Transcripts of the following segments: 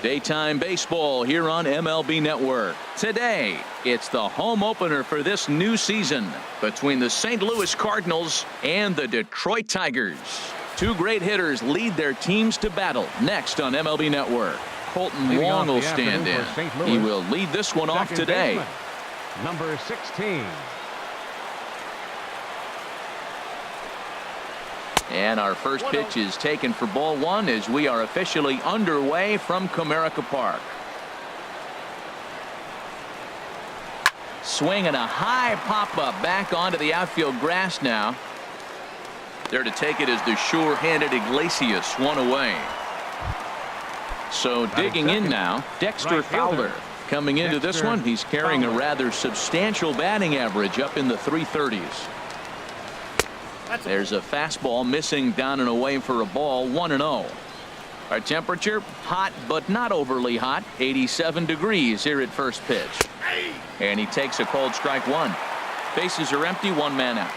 Daytime baseball here on MLB Network. Today, it's the home opener for this new season between the St. Louis Cardinals and the Detroit Tigers. Two great hitters lead their teams to battle next on MLB Network. Colton Wong will stand in. He will lead this one off today. Number 16. And our first pitch is taken for ball one as we are officially underway from Comerica Park. Swing and a high pop-up back onto the outfield grass now. There to take it is the sure-handed Iglesias, one away. So digging in now, Dexter Fowler. Coming into this one, he's carrying a rather substantial batting average up in the 330s. There's a fastball missing down and away for a ball, 1-0. Our temperature, hot but not overly hot, 87 degrees here at first pitch. And he takes a cold strike one. Bases are empty, one man out.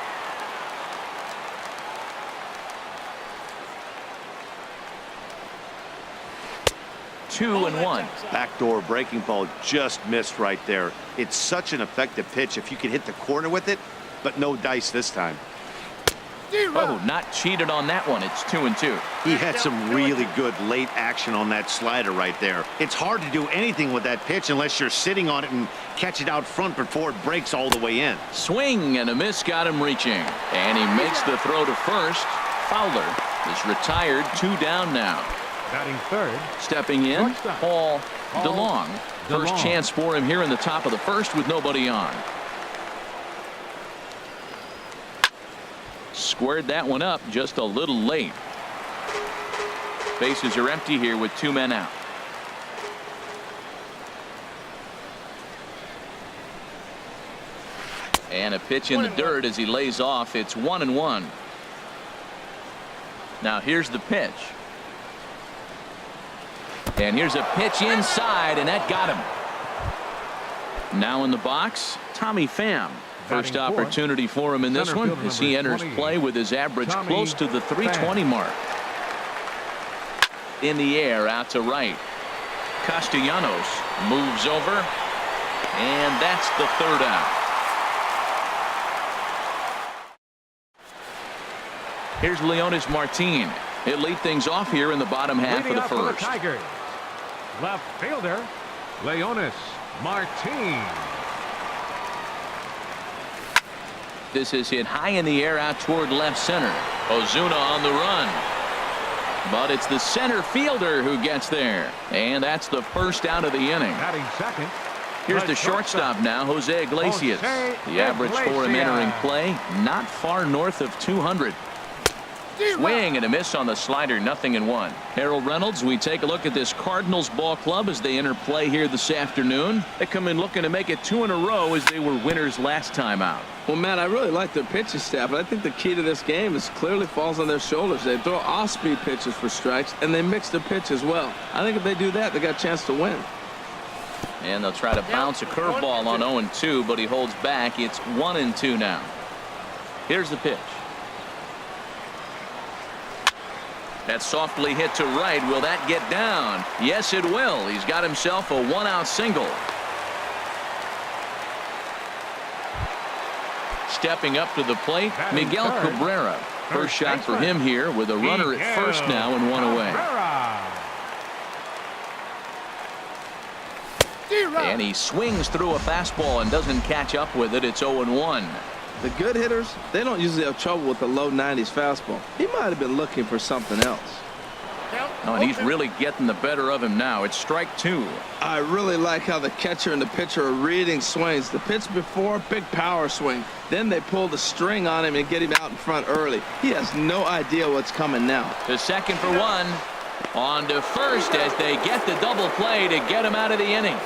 Two and one. Backdoor breaking ball just missed right there. It's such an effective pitch if you can hit the corner with it, but no dice this time. Oh, not cheated on that one. It's 2-2. He had some really good late action on that slider right there. It's hard to do anything with that pitch unless you're sitting on it and catch it out front before it breaks all the way in. Swing and a miss got him reaching. And he makes the throw to first. Fowler is retired, 2 down now. Batting third. Stepping in, Paul DeLong. First chance for him here in the top of the first with nobody on. Squared that one up just a little late. Bases are empty here with 2 men out. And a pitch in the dirt as he lays off. It's 1-1. Now here's the pitch. And here's a pitch inside, and that got him. Now in the box, Tommy Pham. First opportunity for him in this one as he enters play with his average close to the 320 mark. In the air out to right. Castellanos moves over, and that's the third out. Here's Leonys Martin. He'll lead things off here in the bottom half of the first. Left fielder, Leonys Martin. This is hit high in the air out toward left center. Ozuna on the run. But it's the center fielder who gets there. And that's the first out of the inning. Batting second. Here's the shortstop now, Jose Iglesias. The average for him entering play, not far north of 200. Swing and a miss on the slider, 0-1. Harold Reynolds, we take a look at this Cardinals ball club as they enter play here this afternoon. They come in looking to make it 2 in a row as they were winners last time out. Well, Matt, I really like their pitching staff, but I think the key to this game is clearly falls on their shoulders. They throw off-speed pitches for strikes, and they mix the pitch as well. I think if they do that, they got a chance to win. And they'll try to bounce a curveball on 0-2, but he holds back. It's 1-2 now. Here's the pitch. That's softly hit to right. Will that get down? Yes, it will. He's got himself a 1-out single. Stepping up to the plate, Miguel Cabrera. First shot for him here with a runner at first now and 1 away. And he swings through a fastball and doesn't catch up with it. It's 0-1. The good hitters, they don't usually have trouble with the low 90s fastball. He might have been looking for something else. Oh, and he's really getting the better of him now. It's strike 2. I really like how the catcher and the pitcher are reading swings. The pitch before, big power swing. Then they pull the string on him and get him out in front early. He has no idea what's coming now. The second for 1. On to first as they get the double play to get him out of the inning.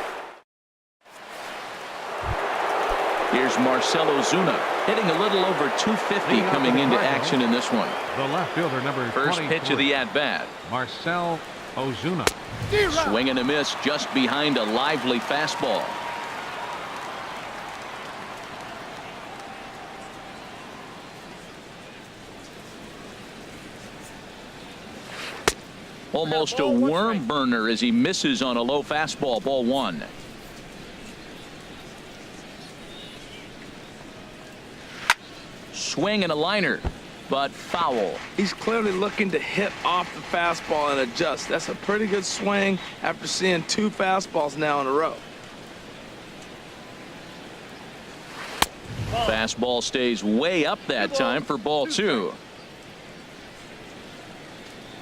Here's Marcell Ozuna hitting a little over 250 coming into action in this one. The left fielder, number First pitch of the at-bat. Marcell Ozuna. Swing and a miss just behind a lively fastball. Almost a worm burner as he misses on a low fastball. Ball one. Swing and a liner, but foul. He's clearly looking to hit off the fastball and adjust. That's a pretty good swing after seeing 2 fastballs now in a row. Fastball stays way up that time for ball 2.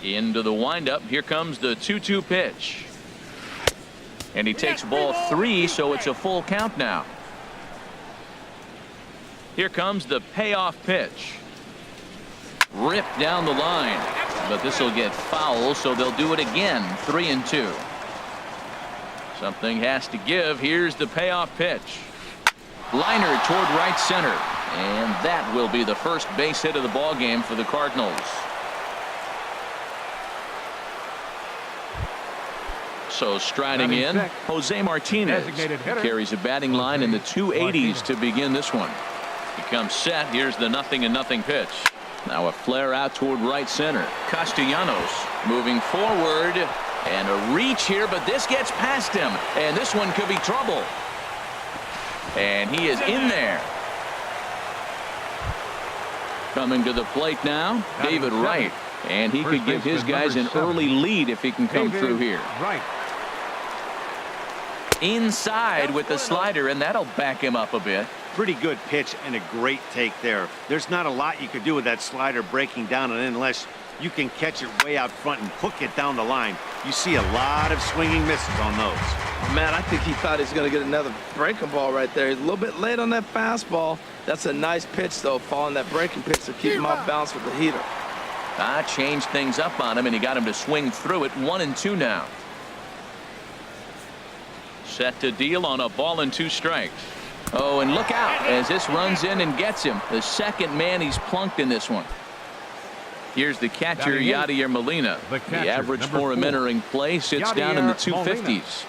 Into the windup. Here comes the 2-2 pitch. And he takes ball 3, so it's a full count now. Here comes the payoff pitch. Ripped down the line. But this will get foul, so they'll do it again. 3-2. Something has to give. Here's the payoff pitch. Liner toward right center. And that will be the first base hit of the ball game for the Cardinals. So striding in, Jose Martinez carries a batting line in the 280s to begin this one. He comes set. Here's the 0-0 pitch. Now a flare out toward right center. Castellanos moving forward and a reach here, but this gets past him, and this one could be trouble. And he is in there. Coming to the plate now, David Wright, and he could give his guys an early lead if he can come through here. Right. Inside with the slider, and that'll back him up a bit. Pretty good pitch and a great take there. There's not a lot you could do with that slider breaking down, and unless you can catch it way out front and hook it down the line, you see a lot of swinging misses on those. Man, I think he thought he was going to get another breaking ball right there. He's a little bit late on that fastball. That's a nice pitch, though, following that breaking pitch to keep him off balance with the heater. Changed things up on him, and he got him to swing through it. 1-2 now. Set to deal on a ball and 2 strikes. Oh, and look out as this runs in and gets him. The second man he's plunked in this one. Here's the catcher, Yadier Molina. The average for him entering play sits down in the 250s.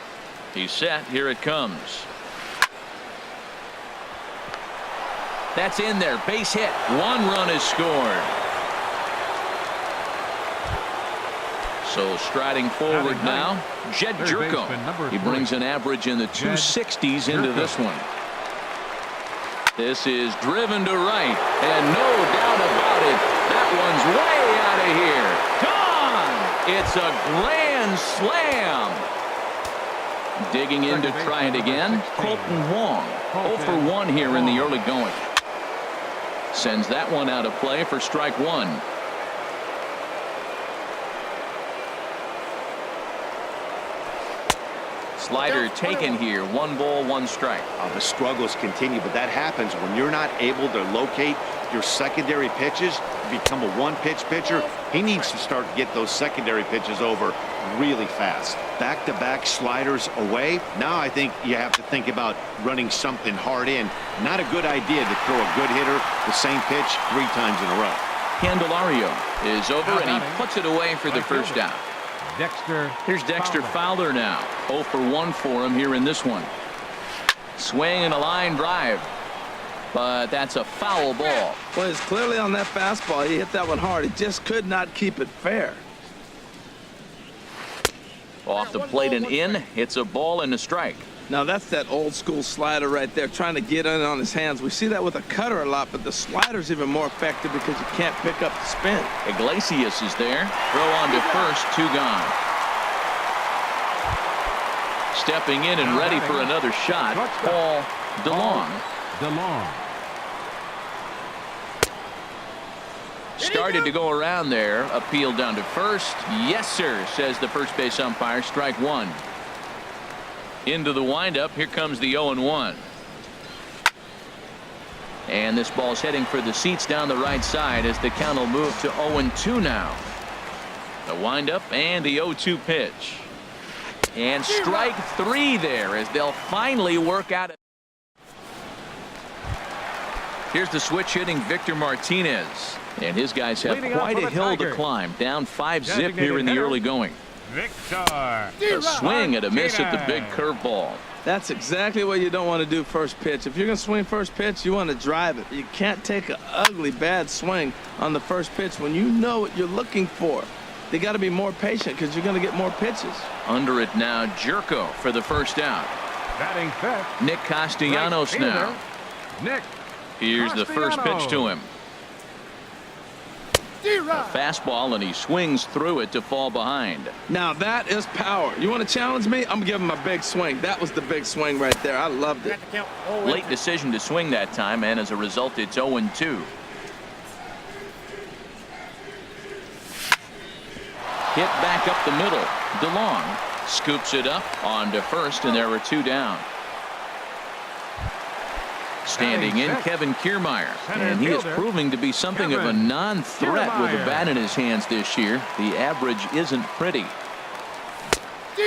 He's set. Here it comes. That's in there. Base hit. 1 run is scored. So striding forward now, Jed Jerko. He brings an average in the 260s into this one. This is driven to right, and no doubt about it, that one's way out of here. Gone! It's a grand slam. Digging in to try it again, Colton Wong. 0 for 1 here in the early going. Sends that one out of play for strike 1. Slider taken here. 1 ball, 1 strike. The struggles continue, but that happens when you're not able to locate your secondary pitches. Become a 1-pitch pitcher. He needs to start to get those secondary pitches over really fast. Back-to-back sliders away. Now I think you have to think about running something hard in. Not a good idea to throw a good hitter the same pitch 3 times in a row. Candelario is over, and he puts it away for the first out. Here's Dexter Fowler now. 0 for 1 for him here in this one. Swing and a line drive. But that's a foul ball. Well, it's clearly on that fastball. He hit that one hard. He just could not keep it fair. Off the plate and in. It's a ball and a strike. Now that's that old school slider right there, trying to get in on his hands. We see that with a cutter a lot, but the slider's even more effective because you can't pick up the spin. Iglesias is there. Throw on to first, 2 gone. Stepping in and ready for another shot, Paul DeLong. Started to go around there. Appeal down to first. Yes, sir, says the first base umpire. Strike 1. Into the windup. Here comes the 0-1. And this ball's heading for the seats down the right side as the count will move to 0-2 now. The windup and the 0-2 pitch. And strike 3 there as they'll finally work out. Here's the switch hitting Victor Martinez. And his guys have quite a hill to climb. Down 5-zip here in the early going. Victor. A swing and a miss at the big curveball. That's exactly what you don't want to do first pitch. If you're going to swing first pitch, you want to drive it. You can't take an ugly, bad swing on the first pitch when you know what you're looking for. They got to be more patient because you're going to get more pitches. Under it now, Jerko for the first out. Batting fifth. Nick Castellanos Right now. fielder, Nick. Here's the first pitch to him. A fastball, and he swings through it to fall behind. Now that is power. You want to challenge me? I'm going to give him a big swing. That was the big swing right there. I loved it. Late decision to swing that time, and as a result, it's 0-2. Hit back up the middle. DeLong scoops it up onto first, and there are 2 down. Standing in, Kevin Kiermaier, and he is proving to be something of a non-threat with a bat in his hands this year. The average isn't pretty.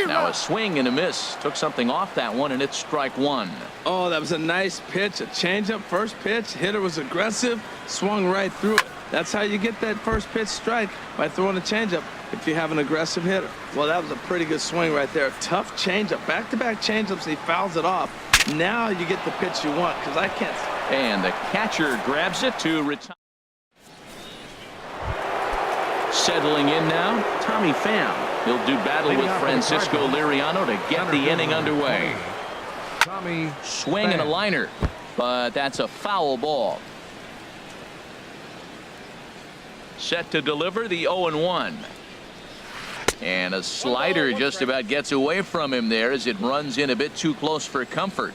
Now a swing and a miss. Took something off that one, and it's strike 1. Oh, that was a nice pitch. A changeup, first pitch. Hitter was aggressive, swung right through it. That's how you get that first pitch strike, by throwing a changeup if you have an aggressive hitter. Well, that was a pretty good swing right there. Tough changeup. Back-to-back changeups, and he fouls it off. Now you get the pitch you want, because I can't. And the catcher grabs it to retire. Settling in now, Tommy Pham. He'll do battle with Francisco Liriano to get the inning underway. Tommy Swing and a liner, but that's a foul ball. Set to deliver the 0-1. And a slider just about gets away from him there as it runs in a bit too close for comfort.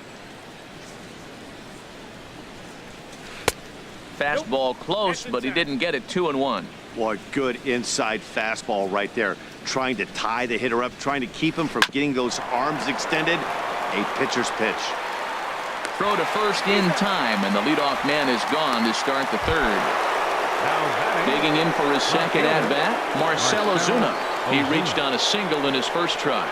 Fastball close, but he didn't get it. 2-1. Boy, good inside fastball right there. Trying to tie the hitter up, trying to keep him from getting those arms extended. A pitcher's pitch. Throw to first in time, and the leadoff man is gone to start the third. Digging in for his second at-bat, Marcell Ozuna. He reached on a single in his first try.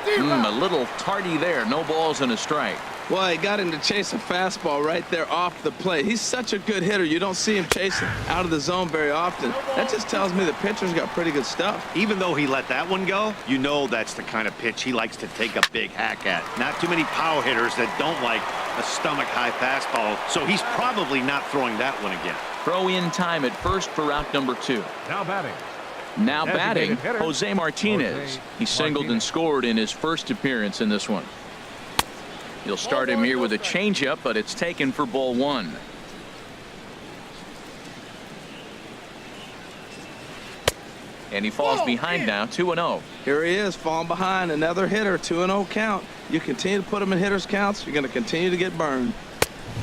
A little tardy there. No balls and a strike. Well, he got him to chase a fastball right there off the plate. He's such a good hitter. You don't see him chasing out of the zone very often. That just tells me the pitcher's got pretty good stuff. Even though he let that one go, you know that's the kind of pitch he likes to take a big hack at. Not too many power hitters that don't like a stomach-high fastball, so he's probably not throwing that one again. Throw in time at first for out number 2. Now batting. Now batting, hitter, Jose Martinez. He singled and scored in his first appearance in this one. He'll start him here with a changeup, but it's taken for ball 1. And he falls behind now, 2-0. Here he is, falling behind, another hitter, 2-0 count. You continue to put him in hitters' counts, you're going to continue to get burned.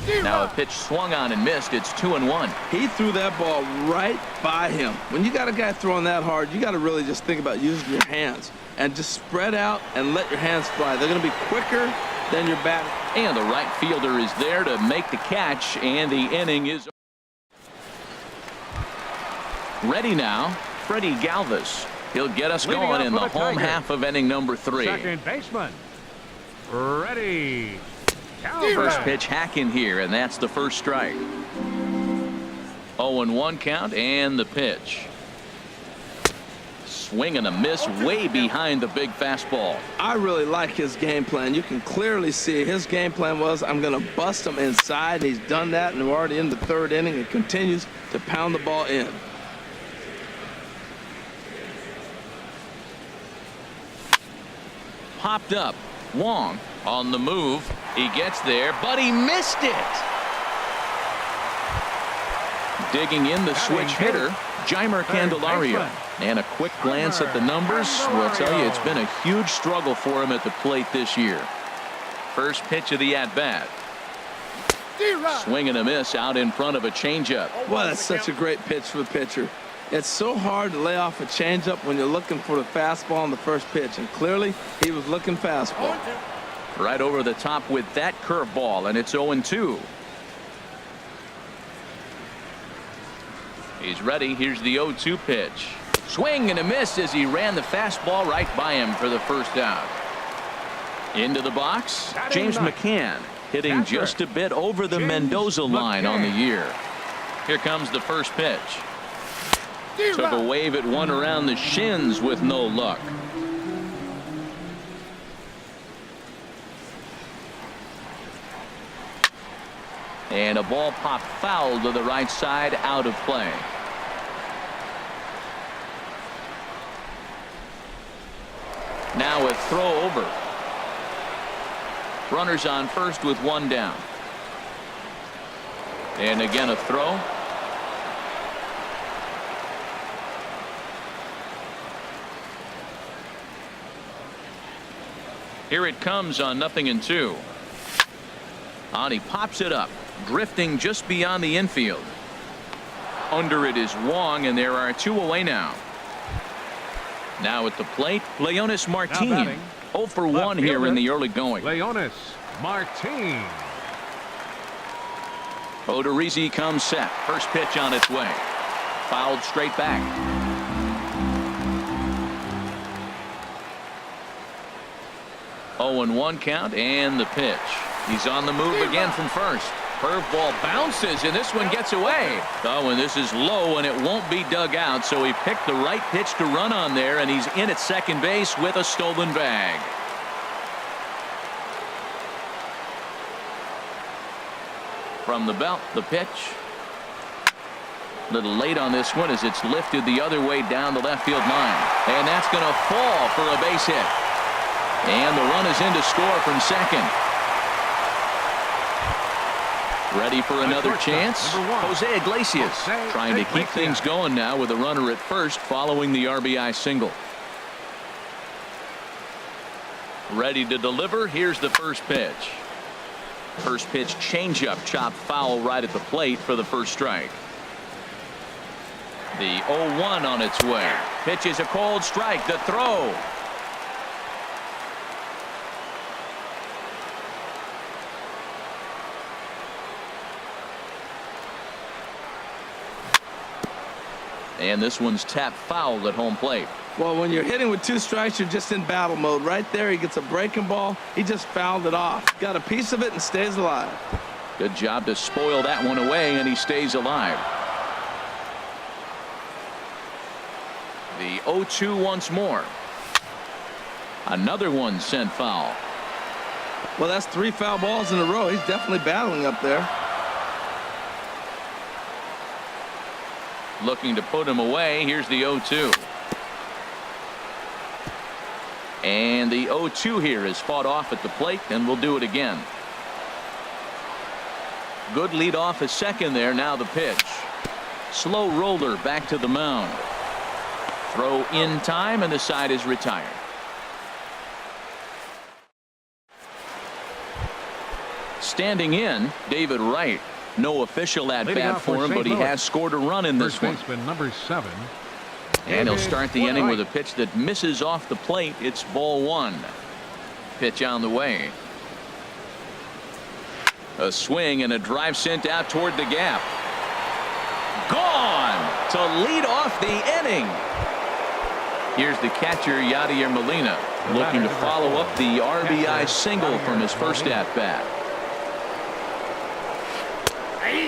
Now a pitch swung on and missed. It's 2-1. He threw that ball right by him. When you got a guy throwing that hard, you got to really just think about using your hands and just spread out and let your hands fly. They're going to be quicker than your bat. And the right fielder is there to make the catch, and the inning is ready now. Freddie Galvis. He'll get us Leading going off in for the the home Tigers. half of inning number 3. Second baseman. Ready. First pitch hack in here, and that's the first strike. 0-1 count, and the pitch. Swing and a miss way behind the big fastball. I really like his game plan. You can clearly see his game plan was, I'm going to bust him inside. He's done that, and we're already in the third inning and continues to pound the ball in. Popped up. Wong on the move. He gets there, but he missed it. Digging in the switch hitter, Jeimer Candelario. And a quick glance at the numbers will tell you it's been a huge struggle for him at the plate this year. First pitch of the at-bat. Swing and a miss out in front of a changeup. Well, that's such a great pitch for the pitcher. It's so hard to lay off a changeup when you're looking for the fastball on the first pitch, and clearly he was looking fastball. Right over the top with that curveball, and it's 0-2. He's ready. Here's the 0-2 pitch. Swing and a miss as he ran the fastball right by him for the first out. Into the box, James McCann hitting just a bit over the Mendoza line on the year. Here comes the first pitch. Took a wave at one around the shins with no luck. And a ball popped foul to the right side, out of play. Now a throw over. Runners on first with one down. And again a throw. Here it comes on 0-2. And he pops it up, drifting just beyond the infield. Under it is Wong, and there are 2 away now. Now at the plate, Leonys Martin. 0 for 1 here in the early going. Leonys Martin. Odorizzi comes set. First pitch on its way. Fouled straight back. 0-1 count, and the pitch. He's on the move again from first. Curveball bounces, and this one gets away. Oh, and this is low, and it won't be dug out, so he picked the right pitch to run on there, and he's in at second base with a stolen bag. From the belt, the pitch. A little late on this one as it's lifted the other way down the left field line. And that's going to fall for a base hit. And the run is in to score from second. Ready for another chance. Jose Iglesias trying to keep things going now with a runner at first following the RBI single. Ready to deliver. Here's the first pitch. First pitch changeup chopped foul right at the plate for the first strike. The 0-1 on its way. Pitch is a cold strike. The throw. And this one's tapped foul at home plate. Well, when you're hitting with 2 strikes, you're just in battle mode. Right there, he gets a breaking ball. He just fouled it off. Got a piece of it and stays alive. Good job to spoil that one away, and he stays alive. The 0-2 once more. Another one sent foul. Well, that's 3 foul balls in a row. He's definitely battling up there. Looking to put him away. Here's the 0-2. And the 0-2 here is fought off at the plate, and we'll do it again. Good lead off at second there. Now the pitch. Slow roller back to the mound. Throw in time, and the side is retired. Standing in, David Wright. No official at bat for him, but he has scored a run in this one. Number 7. And he'll start the inning with a pitch that misses off the plate. It's ball 1. Pitch on the way. A swing and a drive sent out toward the gap. Gone to lead off the inning. Here's the catcher, Yadier Molina, looking to follow up the RBI single from his first at bat.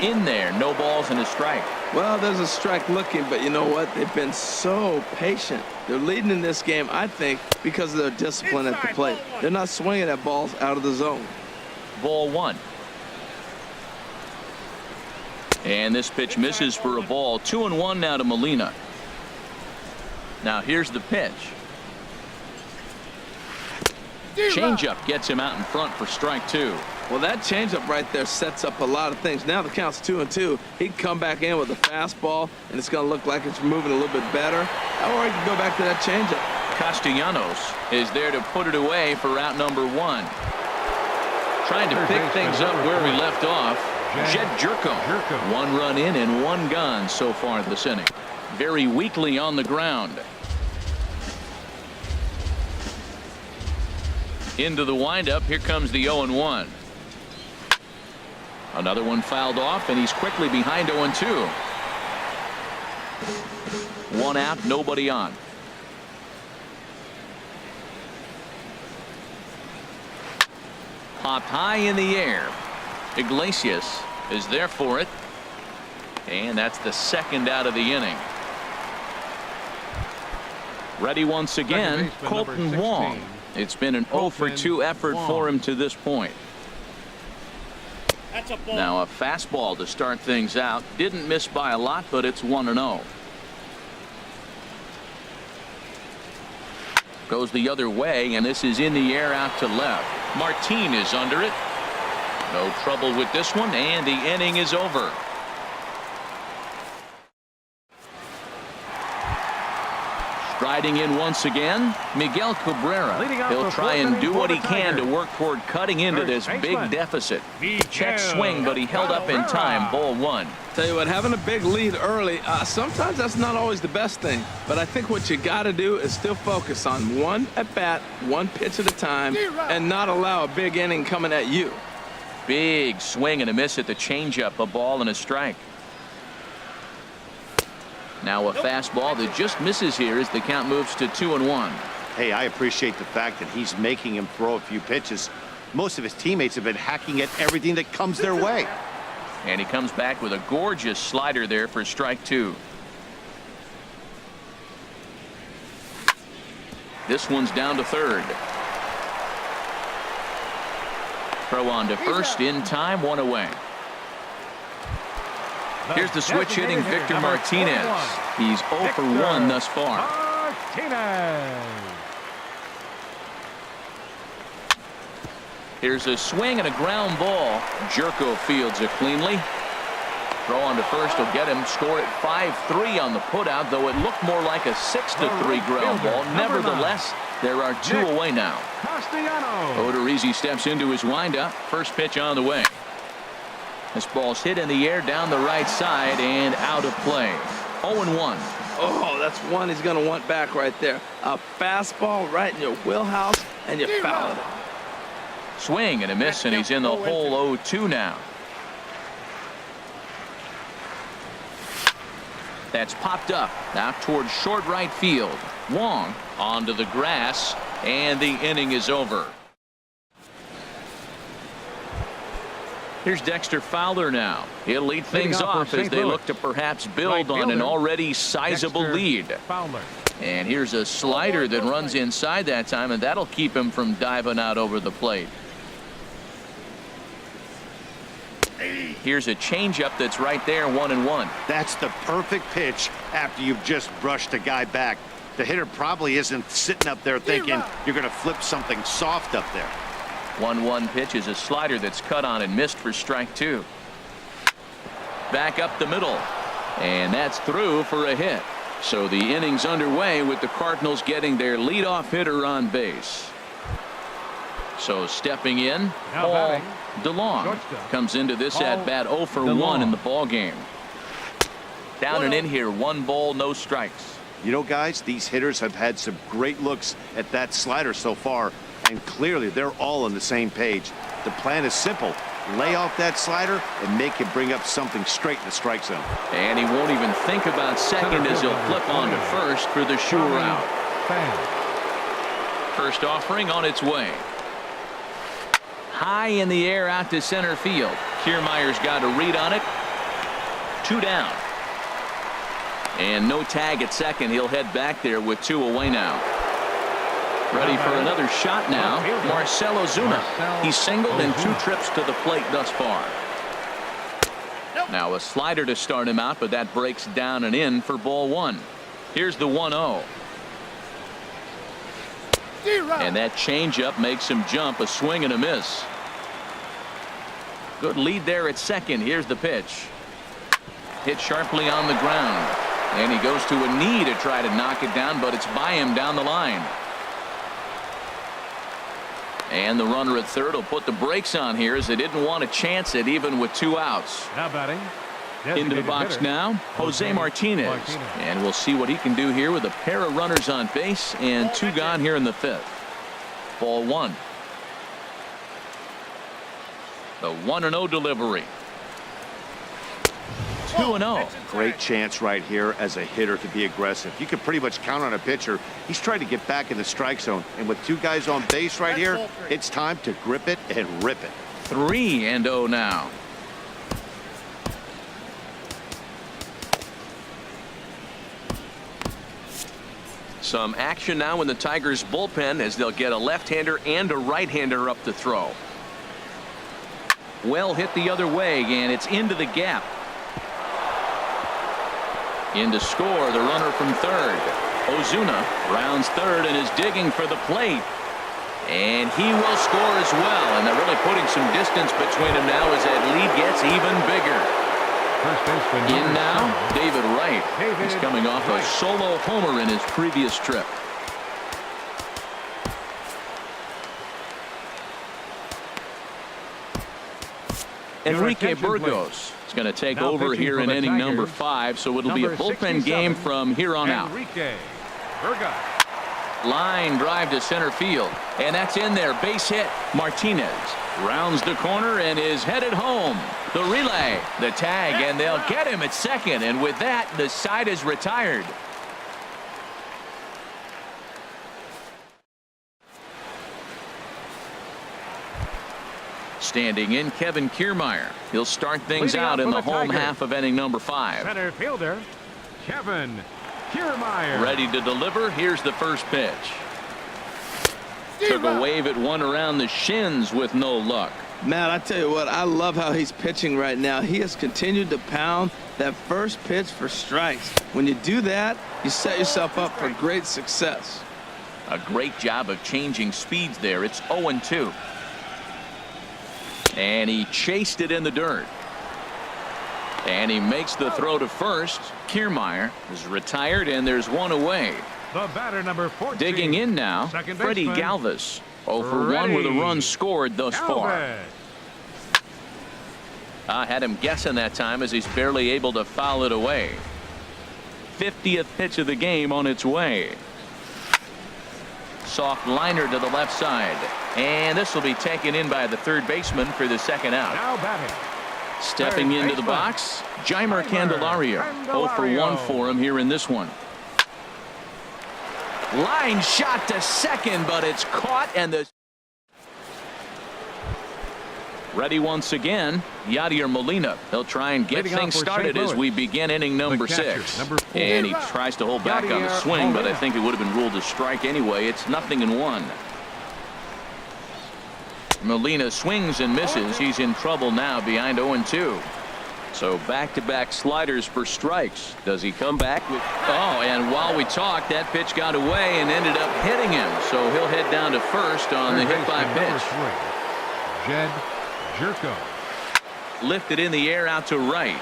In there, no balls and a strike. Well, there's a strike looking, but you know what? They've been so patient. They're leading in this game, I think, because of their discipline at the plate. They're not swinging at balls out of the zone. Ball 1. And this pitch misses for a ball. 2-1 now to Molina. Now here's the pitch. Changeup gets him out in front for strike 2. Well, that changeup right there sets up a lot of things. Now the count's 2-2. He'd come back in with a fastball, and it's going to look like it's moving a little bit better. Or he can go back to that changeup. Castellanos is there to put it away for out number 1. Trying to pick things up where we left off. Jed Jerko. 1 run in and 1 gone so far this inning. Very weakly on the ground. Into the windup. Here comes the 0-1. Another one fouled off, and he's quickly behind 0-2. 1 out, nobody on. Popped high in the air. Iglesias is there for it. And that's the 2nd out of the inning. Ready once again, Colton Wong. It's been an 0 for 2 effort for him to this point. Now a fastball to start things out. Didn't miss by a lot, but it's 1-0. Goes the other way, and this is in the air out to left. Martin is under it. No trouble with this one, and the inning is over. Striding in once again, Miguel Cabrera. He'll try and do what he can to work toward cutting into this big deficit. Check swing, but he held up in time. Ball one. Tell you what, having a big lead early, sometimes that's not always the best thing. But I think what you got to do is still focus on one at bat, one pitch at a time, and not allow a big inning coming at you. Big swing and a miss at the changeup. A ball and a strike. Now a fastball that just misses here as the count moves to 2-1. Hey, I appreciate the fact that he's making him throw a few pitches. Most of his teammates have been hacking at everything that comes their way. And he comes back with a gorgeous slider there for strike two. This one's down to third. Throw on to first in time, one away. Here's the switch hitting Victor Martinez. He's 0 for 1 thus far. Martinez. Here's a swing and a ground ball. Jerko fields it cleanly. Throw on to first will get him. Score at 5-3 on the putout, though it looked more like a 6-3 ground ball. Nevertheless, there are two away now. Odorizzi steps into his windup. First pitch on the way. This ball's hit in the air down the right side and out of play. 0-1. Oh, that's one he's going to want back right there. A fastball right in your wheelhouse, and you fouled it. Swing and a miss, and he's in the hole 0-2 now. That's popped up out towards short right field. Wong onto the grass, and the inning is over. Here's Dexter Fowler now. He'll lead things off as they look to perhaps build on an already sizable lead. And here's a slider that runs inside that time, and that'll keep him from diving out over the plate. Here's a changeup that's right there, 1-1. That's the perfect pitch after you've just brushed a guy back. The hitter probably isn't sitting up there thinking you're going to flip something soft up there. 1-1 pitch is a slider that's cut on and missed for strike two. Back up the middle, and that's through for a hit. So the inning's underway with the Cardinals getting their leadoff hitter on base. So stepping in, Paul DeLong comes into this at bat 0 for 1 in the ball game. Down and in here, 1 ball, no strikes. You know, guys, these hitters have had some great looks at that slider so far, and clearly they're all on the same page. The plan is simple. Lay off that slider and make him bring up something straight in the strike zone. And he won't even think about second as he'll flip on to first for the sure out. First offering on its way. High in the air out to center field. Kiermaier's got a read on it. 2 down. And no tag at second. He'll head back there with 2 away now. Ready for another shot now. Marcell Ozuna. He's singled in 2 trips to the plate thus far. Now a slider to start him out, but that breaks down and in for ball 1. Here's the 1-0. And that changeup makes him jump. A swing and a miss. Good lead there at second. Here's the pitch. Hit sharply on the ground. And he goes to a knee to try to knock it down, but it's by him down the line. And the runner at third will put the brakes on here as they didn't want to chance it even with 2 outs. Now batting. Into the box now, Jose Martinez. And we'll see what he can do here with a pair of runners on base and 2 gone here in the 5th. Ball 1. The 1-0 delivery. 2-0. Great chance right here as a hitter to be aggressive. You can pretty much count on a pitcher. He's trying to get back in the strike zone. And with 2 guys on base right here, it's time to grip it and rip it. 3-0 now. Some action now in the Tigers bullpen as they'll get a left-hander and a right-hander up to throw. Well hit the other way, and it's into the gap. In to score, the runner from third. Ozuna rounds third and is digging for the plate. And he will score as well. And they're really putting some distance between them now as that lead gets even bigger. First baseman In now, 7. David Wright. He's coming off a solo homer in his previous trip. Enrique Burgos is going to take Now over pitching here for in the inning number Tigers, 5, so it'll be a number bullpen game 67, from here on out. Enrique Burgos. Line drive to center field, and that's in there. Base hit. Martinez rounds the corner and is headed home. The relay, the tag, and they'll get him at second, and with that, the side is retired. Standing in, Kevin Kiermaier. He'll start things Leading out off in for the the home Tigers, half of inning number 5. Center fielder Kevin Kiermaier. Ready to deliver. Here's the first pitch. Took a wave at one around the shins with no luck. Man, I tell you what, I love how he's pitching right now. He has continued to pound that first pitch for strikes. When you do that, you set yourself up for great success. A great job of changing speeds there. It's 0-2. And he chased it in the dirt. And he makes the throw to first. Kiermaier is retired, and there's one away. The batter number 14. Digging in now, Second Freddie baseman, Galvis. 0 for 1 with a run scored thus far. Galvis. I had him guessing that time as he's barely able to foul it away. 50th pitch of the game on its way. Soft liner to the left side. And this will be taken in by the third baseman for the second out. Now batting. Stepping Third into the baseman, box, Jeimer Candelario. 0 for 1 for him here in this one. Line shot to second, but it's caught, and the ready once again, Yadier Molina. They'll try and get Leading off things for started St. as we begin inning number catcher, 6. number 4. And he tries to hold back on the Yadier swing, but I Molina. think it would have been ruled a strike anyway. It's 0-1. Molina swings and misses. He's in trouble now behind 0-2. So back-to-back sliders for strikes. Does he come back with? Oh, and while we talk, that pitch got away and ended up hitting him. So he'll head down to first on the Third hit by baseman, pitch. number 3. Jed Jerko. Lifted in the air out to right.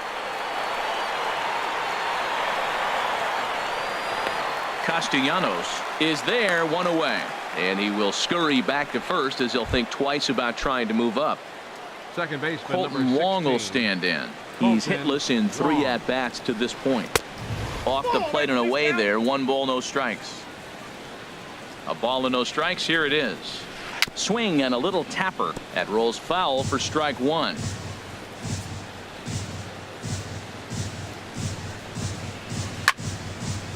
Castellanos is there, one away. And he will scurry back to first as he'll think twice about trying to move up. Second baseman, Colton number Wong will 16. stand in. He's Colton hitless in 3 Wong. at-bats to this point. Off the plate and away there. 1 ball, no strikes. A ball and no strikes. Here it is. Swing and a little tapper. That rolls foul for strike 1.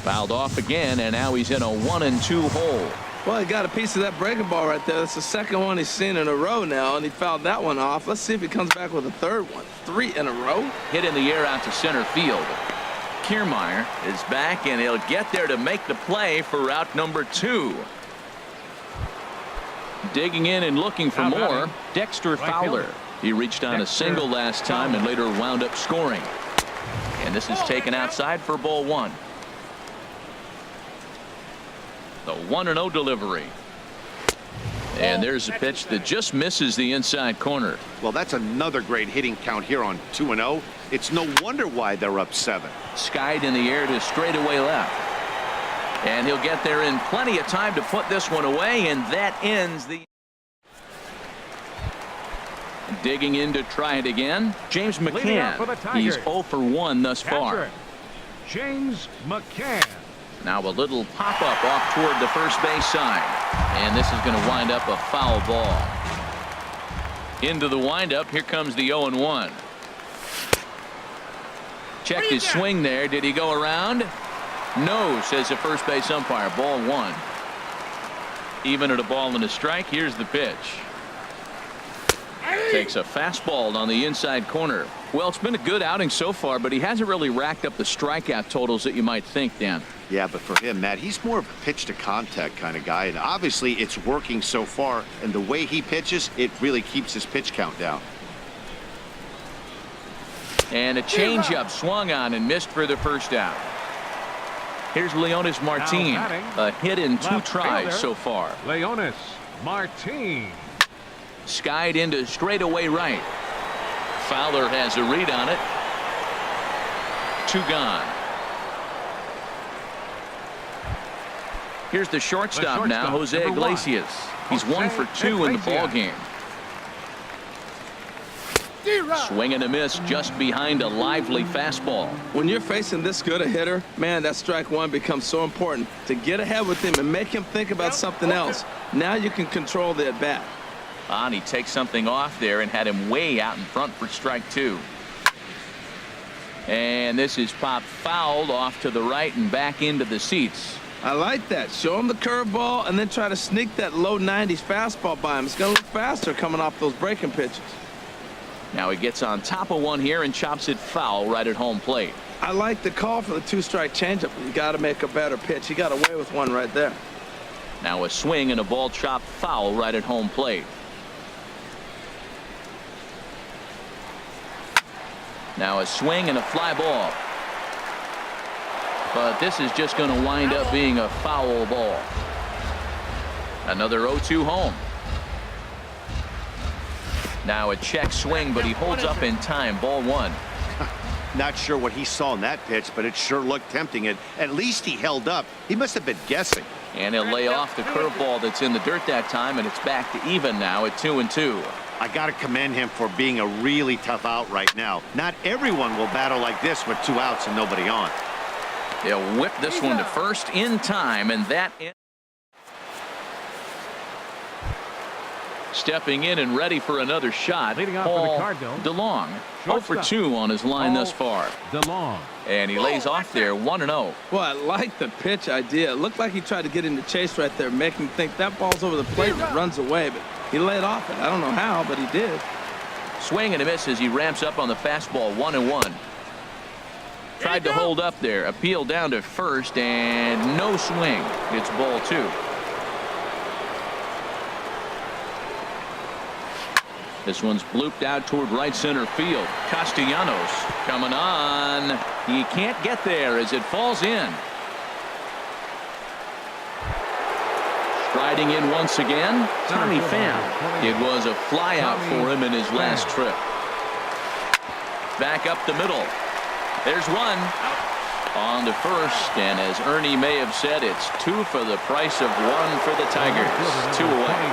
Fouled off again, and now he's in a 1-2 hole. Well, he got a piece of that breaking ball right there. That's the second one he's seen in a row now, and he fouled that one off. Let's see if he comes back with a third one. 3 in a row. Hit in the air out to center field. Kiermaier is back, and he'll get there to make the play for route number 2. Digging in and looking for Now more, batting, Dexter right Fowler. fielder. He reached on a Dexter single last time and later wound up scoring. And this is taken outside for ball 1. The 1-0 delivery. And there's a pitch that just misses the inside corner. Well, that's another great hitting count here on 2-0. It's no wonder why they're up 7. Skied in the air to straightaway left. And he'll get there in plenty of time to put this one away, and that ends the. Digging in to try it again, James Leading off for the McCann. He's Tigers. 0 for 1 thus far. Catcher, James McCann. Now a little pop-up off toward the first base side. And this is going to wind up a foul ball. Into the windup, here comes the 0-1. Checked his swing there. Did he go around? No, says the first base umpire. Ball 1. Even at a ball and a strike. Here's the pitch. Takes a fastball on the inside corner. Well, it's been a good outing so far, but he hasn't really racked up the strikeout totals that you might think, Dan. Yeah, but for him, Matt, he's more of a pitch to contact kind of guy, and obviously it's working so far, and the way he pitches, it really keeps his pitch count down. And a changeup swung on and missed for the first out. Here's Leonis Martin. batting, A hit in 2 left tries fielder. so far. Leonis Martin. Skied into straightaway right. Fowler has a read on it. 2 gone. Here's the shortstop now, Jose number 1. Iglesias. He's 1 for 2 in the ball game. Swing and a miss just behind a lively fastball. When you're facing this good a hitter, man, that strike one becomes so important to get ahead with him and make him think about something else. Now you can control the at-bat. He takes something off there and had him way out in front for strike 2. And this is popped fouled off to the right and back into the seats. I like that. Show him the curveball and then try to sneak that low 90s fastball by him. It's going to look faster coming off those breaking pitches. Now he gets on top of one here and chops it foul right at home plate. I like the call for the 2-strike changeup. You got to make a better pitch. He got away with one right there. Now a swing and a ball chopped foul right at home plate. Now a swing and a fly ball. But this is just going to wind up being a foul ball. Another 0-2 home. Now a check swing, but he holds up in time. Ball 1. Not sure what he saw in that pitch, but it sure looked tempting. At least he held up. He must have been guessing. And he'll lay off the curveball that's in the dirt that time, and it's back to even now at 2-2. I got to commend him for being a really tough out right now. Not everyone will battle like this with 2 outs and nobody on. They'll whip this one to first in time, and that stepping in and ready for another shot. Leading off for the Paul Cardinals, DeLong. 0 for shortstop. 2 on his line Paul thus far. DeLong. And he lays off there 1-0. Well, I like the pitch idea. It looked like he tried to get into chase right there, make him think that ball's over the plate and it runs away. But he laid off it. I don't know how, but he did. Swing and a miss as he ramps up on the fastball. 1-1. Tried to hold up there. Appeal down to first and no swing. It's ball 2. This one's blooped out toward right center field. Castellanos coming on. He can't get there as it falls in. Striding in once again, Tommy Pham. It was a fly out for him in his last trip. Back up the middle. There's one. On to first, and as Ernie may have said, it's 2 for the price of 1 for the Tigers. 2 away.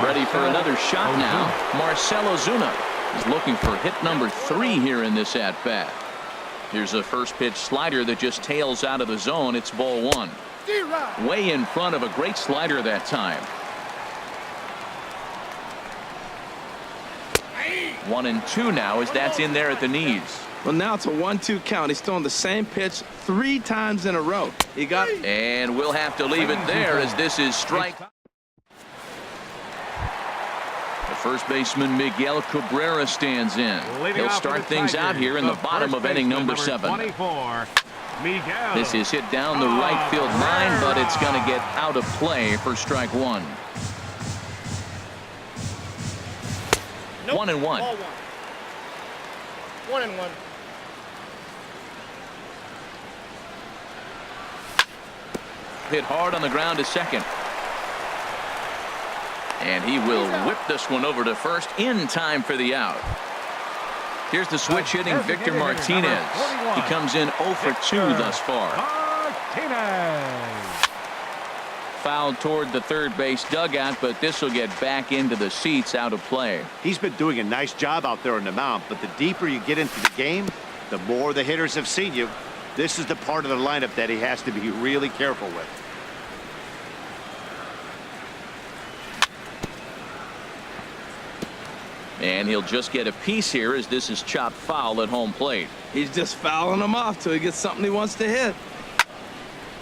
Ready for another shot now. Marcell Ozuna is looking for hit number 3 here in this at-bat. Here's a first pitch slider that just tails out of the zone. It's ball 1. Way in front of a great slider that time. 1-2 now as that's in there at the knees. Well, now it's a 1-2 count. He's throwing the same pitch 3 times in a row. He got it. And we'll have to leave it there as this is strike. The first baseman Miguel Cabrera stands in. He'll start things out here in the bottom of inning number 7. 24, Miguel. This is hit down the right field line, but it's going to get out of play for strike 1. 1-1. Ball 1. 1-1. Hit hard on the ground to second. And he will whip this one over to first in time for the out. Here's the switch hitting Victor Martinez. He comes in 0 for 2 thus far. Martinez. fouled toward the third base dugout, but this will get back into the seats out of play. He's been doing a nice job out there on the mound, but the deeper you get into the game, the more the hitters have seen you. This is the part of the lineup that he has to be really careful with. And he'll just get a piece here as this is chopped foul at home plate. He's just fouling him off till he gets something he wants to hit.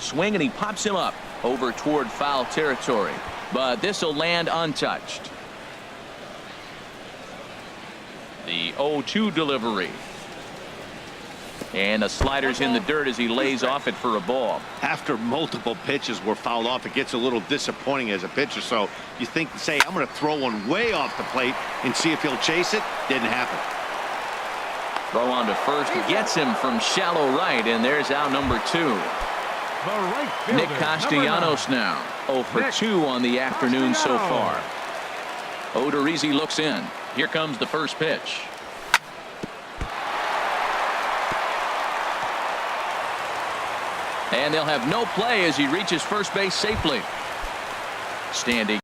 Swing and he pops him up over toward foul territory, but this will land untouched. The 0-2 delivery. And the slider's in the dirt as he lays off it for a ball. After multiple pitches were fouled off, it gets a little disappointing as a pitcher. So you think, say, I'm going to throw one way off the plate and see if he'll chase it. Didn't happen. Throw on to first gets him from shallow right, and there's out number 2. the right fielder, Nick Castellanos now 0 for Nick 2 on the afternoon so Castellanos. far. Odorizzi looks in. Here comes the first pitch. And they'll have no play as he reaches first base safely. Standing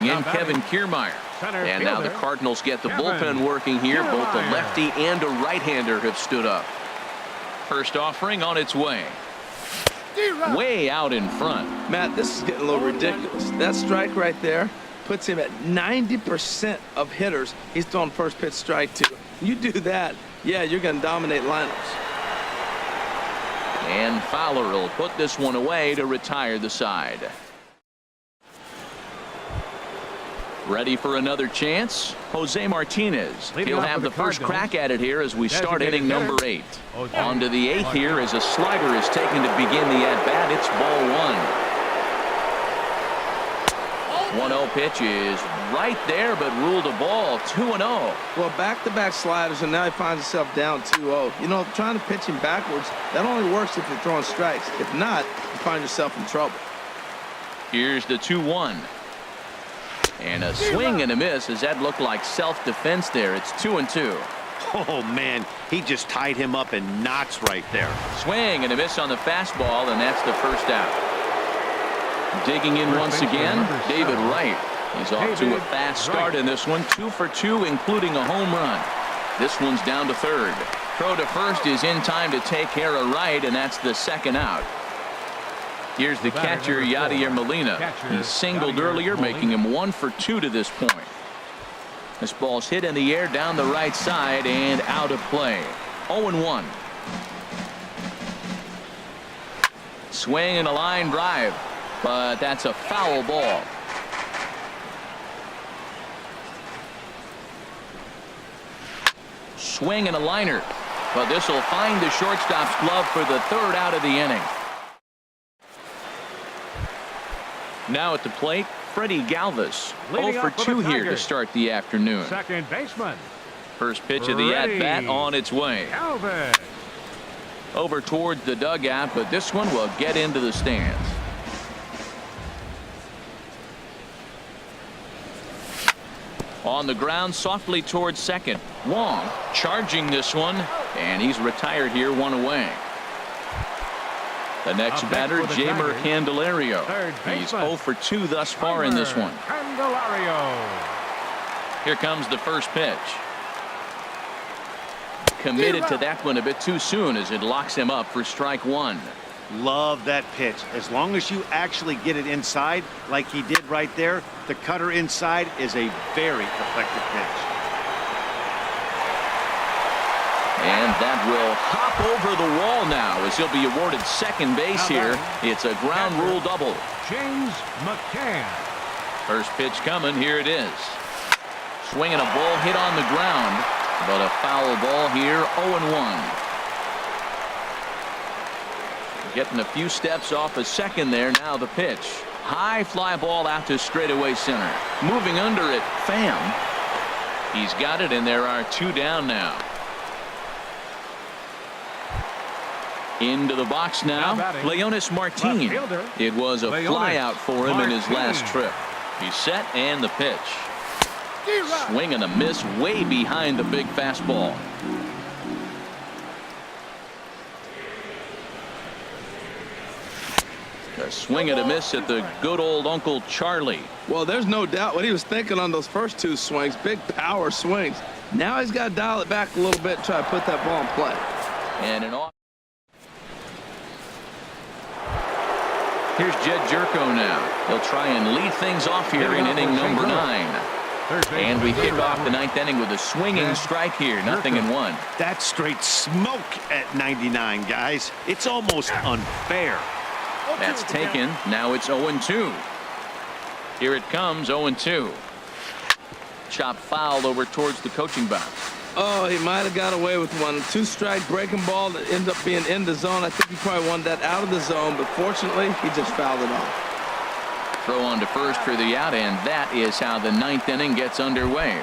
in Kevin Kiermaier. Center And now the fielder, Cardinals get the Kevin bullpen working here. Both the Kiermaier. lefty and a right-hander have stood up. First offering on its way. Way out in front. Matt, this is getting a little ridiculous. That strike right there puts him at 90% of hitters he's throwing first pitch strike to. You do that, yeah, you're going to dominate lineups. And Fowler will put this one away to retire the side. Ready for another chance? Jose Martinez. Leading He'll off have for the the first Cardinals. crack at it here as we start Designated inning hitter, number 8. Jose On to the 8th Martinez. here as a slider is taken to begin the at-bat. It's ball 1. 1-0 pitch is right there, but ruled a ball. 2-0. Well, back-to-back sliders, and now he finds himself down 2-0. You know, trying to pitch him backwards, that only works if you're throwing strikes. If not, you find yourself in trouble. Here's the 2-1. And a swing and a miss as that looked like self-defense there. It's 2-2. Oh, man, he just tied him up in knots right there. Swing and a miss on the fastball, and that's the first out. Digging in once again, David Wright. He's off to a fast start in this one. 2 for 2, including a home run. This one's down to third. Throw to first is in time to take care of Wright, and that's the second out. Here's the catcher, Yadier Molina. He singled earlier, making him 1 for 2 to this point. This ball's hit in the air down the right side and out of play. 0-1. Swing and a line drive, but that's a foul ball. Swing and a liner, but this will find the shortstop's glove for the third out of the inning. Now at the plate, Freddie Galvis. Leading 0 for off for 2 the here to Tigers. start the afternoon. Second baseman, First pitch of the Freddie at-bat on its way. Galvis. Over towards the dugout, but this one will get into the stands. On the ground, softly towards second. Wong charging this one, and he's retired here, 1 away. The next Up next batter, for the Jamer Tigers, Candelario. third He's baseman, 0 for 2 thus far in this one. Candelario. Here comes the first pitch. Committed to that one a bit too soon as it locks him up for strike 1. Love that pitch. As long as you actually get it inside, like he did right there, the cutter inside is a very effective pitch. And that will hop over the wall now as he'll be awarded second base here. It's a ground rule double. James McCann. First pitch coming. Here it is. Swinging a ball hit on the ground, but a foul ball here. 0-1. Getting a few steps off a second there. Now the pitch. High fly ball out to straightaway center. Moving under it, Pham. He's got it, and there are 2 down now. Into the box now, Leonys Martin. Left fielder, It was a Leonys flyout for him in his Martin. last trip. He's set, and the pitch. Swing and a miss way behind the big fastball. A swing and a miss at the good old Uncle Charlie. Well, there's no doubt what he was thinking on those first 2 swings. Big power swings. Now he's got to dial it back a little bit and try to put that ball in play. And an off. Here's Jed Jerko now. He'll try and lead things off here in inning number 9. And we kick off the 9th inning with a swinging strike here. 0-1. That's straight smoke at 99, guys. It's almost unfair. That's taken. Now it's 0-2. Here it comes, 0-2. Chop fouled over towards the coaching box. Oh, he might have got away with one. 2-strike breaking ball that ends up being in the zone. I think he probably wanted that out of the zone, but fortunately, he just fouled it off. Throw on to first for the out, and that is how the 9th inning gets underway.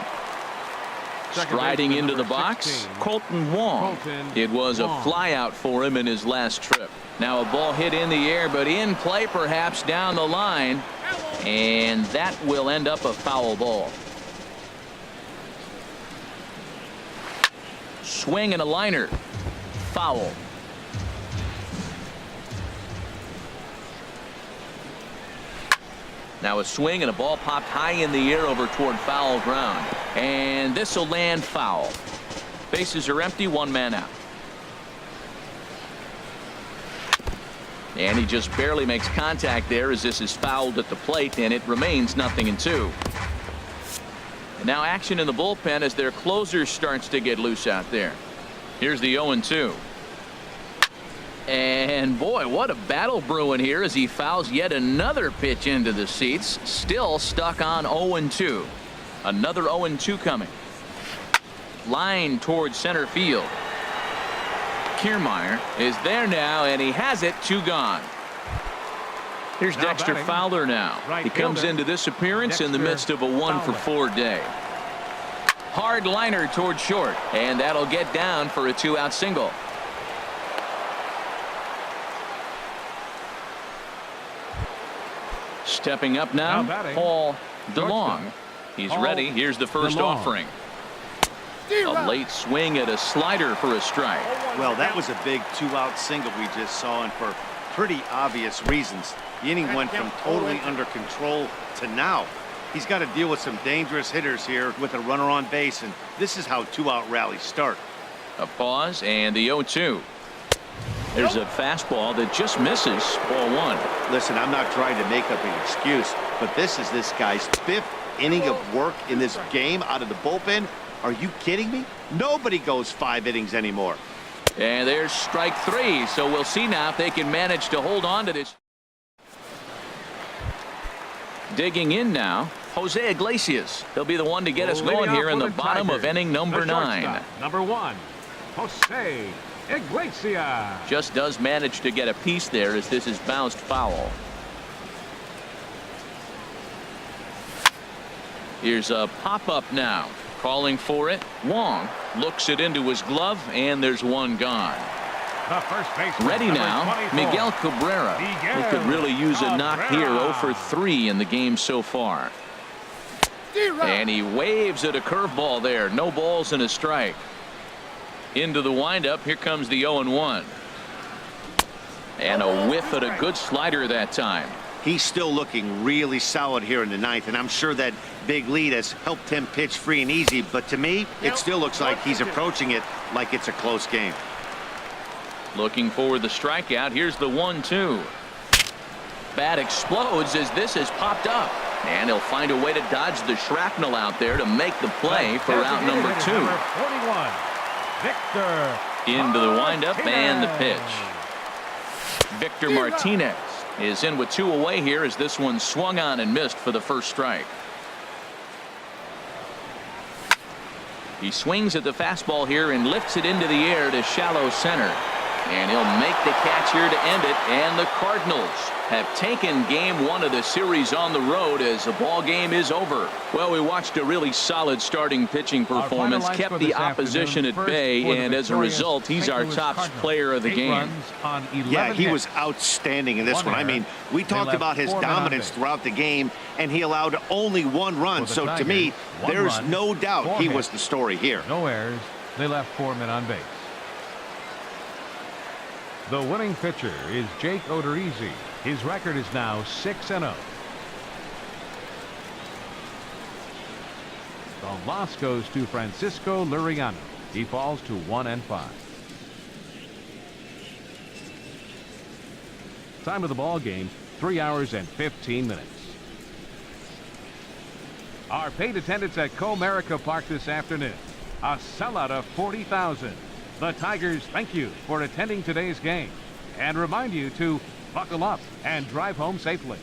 Striding baseman, into the number box, 16, Colton Wong. Colton It was a Wong. flyout for him in his last trip. Now a ball hit in the air, but in play perhaps down the line. And that will end up a foul ball. Swing and a liner. Foul. Now a swing and a ball popped high in the air over toward foul ground. And this will land foul. Bases are empty, one man out. And he just barely makes contact there as this is fouled at the plate, and it remains 0-2. And now action in the bullpen as their closer starts to get loose out there. Here's the 0-2. And boy, what a battle brewing here as he fouls yet another pitch into the seats. Still stuck on 0-2. Another 0-2 coming. Line towards center field. Kiermaier is there now, and he has it. 2 gone. Here's Now Dexter batting, Fowler now. right He comes fielder, into this appearance in the Dexter midst of a 1-for-4 day. Hard liner toward short, and that'll get down for a 2-out single. Stepping up now, Now batting, Paul DeLong. shortstop, He's Paul ready. Here's the first DeLong. offering. A late swing at a slider for a strike. Well, that was a big 2-out single we just saw, and for pretty obvious reasons. The inning went from totally under control to now. He's got to deal with some dangerous hitters here with a runner on base, and this is how 2-out rallies start. A pause and the 0-2. There's a fastball that just misses. Ball 1. Listen, I'm not trying to make up an excuse, but this is this guy's 5th inning of work in this game out of the bullpen. Are you kidding me? Nobody goes 5 innings anymore. And there's strike 3. So we'll see now if they can manage to hold on to this. Digging in now, Jose Iglesias. He'll be the one to get us Leading going off here in for the bottom of Tigers, inning number the 9. shortstop, number 1, Jose Iglesias. Just does manage to get a piece there as this is bounced foul. Here's a pop-up now. Calling for it. Wong looks it into his glove, and there's 1 gone. The first baseman, Ready number now, 24, Miguel Cabrera. He could really use a knock here. 0 for 3 in the game so far. And he waves at a curveball there. No balls and a strike. Into the windup. Here comes the 0-1. And a whiff at a good slider that time. He's still looking really solid here in the 9th, and I'm sure that big lead has helped him pitch free and easy, but to me, it still looks like he's approaching it like it's a close game. Looking for the strikeout. Here's the 1-2. Bat explodes as this has popped up. And he'll find a way to dodge the shrapnel out there to make the play for out number 2. Number 41, Victor Into the windup and the Martinez. pitch. Victor Martinez is in with 2 away here as this one swung on and missed for the first strike. He swings at the fastball here and lifts it into the air to shallow center. And he'll make the catch here to end it. And the Cardinals have taken game 1 of the series on the road as the ball game is over. Well, we watched a really solid starting pitching performance, kept the opposition at bay, and as a result, he's our top player of the game. Yeah, he was outstanding in this one. I mean, we talked about his dominance throughout the game, and he allowed only 1 run. So to me, there's no doubt he was the story here. No errors. They left 4 men on base. The winning pitcher is Jake Odorizzi. His record is now 6-0. The loss goes to Francisco Liriano. He falls to 1-5. Time of the ball game, 3 hours and 15 minutes. Our paid attendance at Comerica Park this afternoon. A sellout of 40,000. The Tigers thank you for attending today's game and remind you to buckle up and drive home safely.